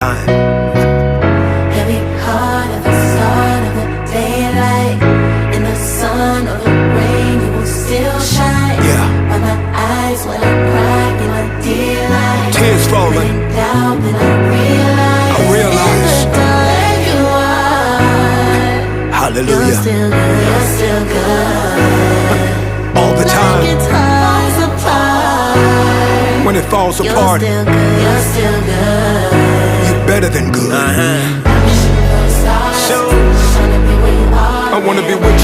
Every heart of the start of the daylight, in the sun or the rain, you will still shine. By my eyes when I cry, be my delight. Tears falling. When in doubt, then I realize in the dark you are. Hallelujah. You're still good. You're still good. All the time. Like it falls apart. When it falls You're apart, still good. You're still good. you're better than good. I wanna be with